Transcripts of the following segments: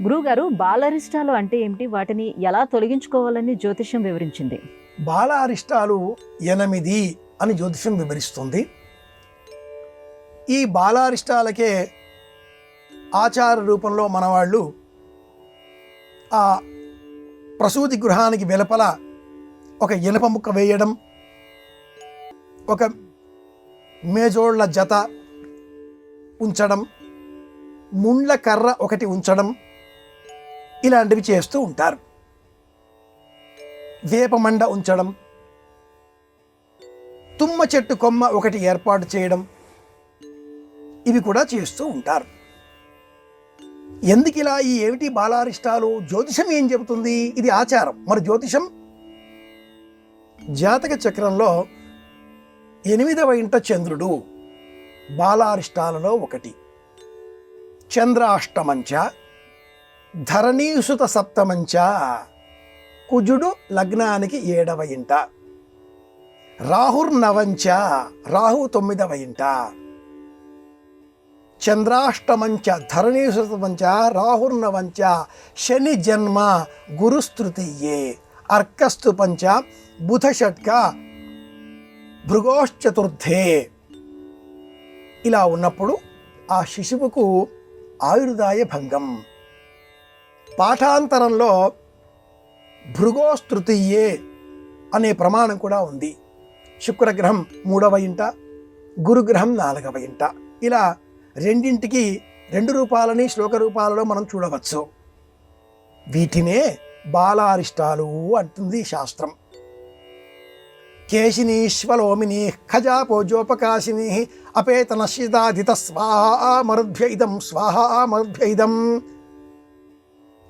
గురువుగారు, బాలరిష్టాలు అంటే ఏమిటి? వాటిని ఎలా తొలగించుకోవాలని జ్యోతిష్యం వివరించింది? బాలారిష్టాలు 8 అని జ్యోతిషం వివరిస్తుంది. ఈ బాలారిష్టాలకే ఆచార రూపంలో మనవాళ్ళు ఆ ప్రసూతి గృహానికి వెలుపల ఒక ఇనప ముక్క వేయడం, ఒక మేజోళ్ల జత ఉంచడం, ముండ్ల కర్ర ఒకటి ఉంచడం, ఇలాంటివి చేస్తూ ఉంటారు. వేపమండ ఉంచడం, తుమ్మ చెట్టు కొమ్మ ఒకటి ఏర్పాటు చేయడం, ఇవి కూడా చేస్తూ ఉంటారు. ఎందుకు ఇలా ఈ ఏమిటి బాలారిష్టాలు? జ్యోతిషం ఏం చెబుతుంది? ఇది ఆచారం. మరి జ్యోతిషం జాతక చక్రంలో 8వ ఇంట చంద్రుడు బాలారిష్టాలలో ఒకటి. చంద్రాష్టమంచ ధరణీసుత సప్తమంచ, కుజుడు లగ్నానికి 7వ ఇంట, రాహుర్నవంచ రాహు 9వ ఇంట, చంద్రాష్టమంచ ధరణీసుతమంచ రాహుర్నవంచ శని జన్మ గురుస్తృతీయే, అర్కస్తు పంచ బుధ షట్క భృగోశ్చతుర్థే. ఇలా ఉన్నప్పుడు ఆ శిశువుకు ఆయుర్దాయ భంగం. పాఠాంతరంలో భృగోస్తృతీయే అనే ప్రమాణం కూడా ఉంది. శుక్రగ్రహం 3వ ఇంట, గురుగ్రహం 4వ ఇంట. ఇలా రెండింటికి 2 రూపాలని శ్లోక రూపాలలో మనం చూడవచ్చు. వీటినే బాలారిష్టాలు అంటుంది శాస్త్రం. కేశినీశ్వలోమిని ఖజాపోజోపకాశిని అపేతనశిదాధిత స్వాహా మరుద్భ్య ఇదం స్వాహా మరుద్భ్య ఇదం.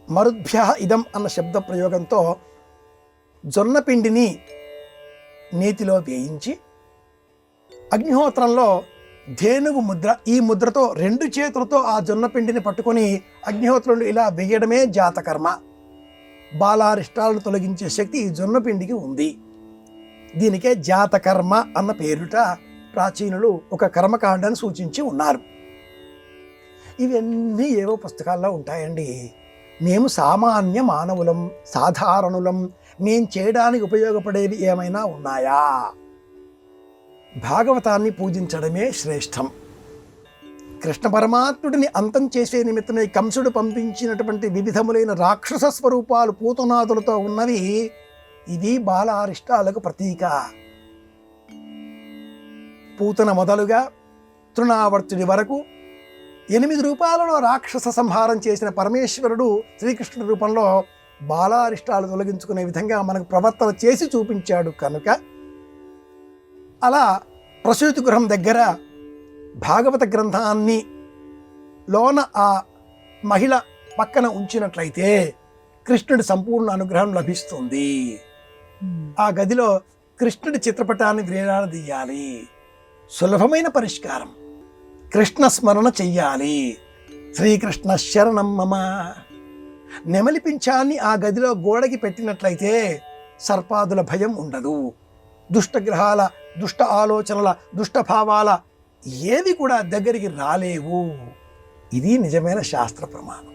మరుద్భ్య ఇదం అన్న శబ్ద ప్రయోగంతో జొన్నపిండిని నేతిలో వేయించి అగ్నిహోత్రంలో ధేనువు ముద్ర, ఈ ముద్రతో 2 చేతులతో ఆ జొన్నపిండిని పట్టుకొని అగ్నిహోత్రంలో ఇలా వేయడమే జాతకర్మ. బాలారిష్టాలను తొలగించే శక్తి ఈ జొన్నపిండికి ఉంది. దీనికే జాతకర్మ అన్న పేరుట ప్రాచీనులు ఒక కర్మకాండాన్ని సూచించి ఉన్నారు. ఇవన్నీ ఏవో పుస్తకాల్లో ఉంటాయండి. మేము సామాన్య మానవులం, సాధారణులం. మేము చేయడానికి ఉపయోగపడేవి ఏమైనా ఉన్నాయా? భాగవతాన్ని పూజించడమే శ్రేష్టం. కృష్ణ పరమాత్ముడిని అంతం చేసే నిమిత్తమే కంసుడు పంపించినటువంటి వివిధములైన రాక్షస స్వరూపాలు పూతనాదులతో ఉన్నవి. ఇది బాలారిష్టాలకు ప్రతీక. పూతన మొదలుగా తృణావర్తుడి వరకు 8 రూపాలలో రాక్షస సంహారం చేసిన పరమేశ్వరుడు శ్రీకృష్ణుడి రూపంలో బాలారిష్టాలు తొలగించుకునే విధంగా మనకు ప్రవర్తన చేసి చూపించాడు. కనుక అలా ప్రసూతి గృహం దగ్గర భాగవత గ్రంథాన్ని లోన ఆ మహిళ పక్కన ఉంచినట్లయితే కృష్ణుడి సంపూర్ణ అనుగ్రహం లభిస్తుంది. ఆ గదిలో కృష్ణుడి చిత్రపటాన్ని వేలాడదీయాలి. సులభమైన పరిష్కారం. కృష్ణ స్మరణ చెయ్యాలి. శ్రీకృష్ణ శరణం మమ. నెమలి పింఛాన్ని ఆ గదిలో గోడకి పెట్టినట్లయితే సర్పాదుల భయం ఉండదు. దుష్టగ్రహాల, దుష్ట ఆలోచనల, దుష్టభావాల ఏవి కూడా దగ్గరికి రాలేవు. ఇది నిజమైన శాస్త్ర ప్రమాణం.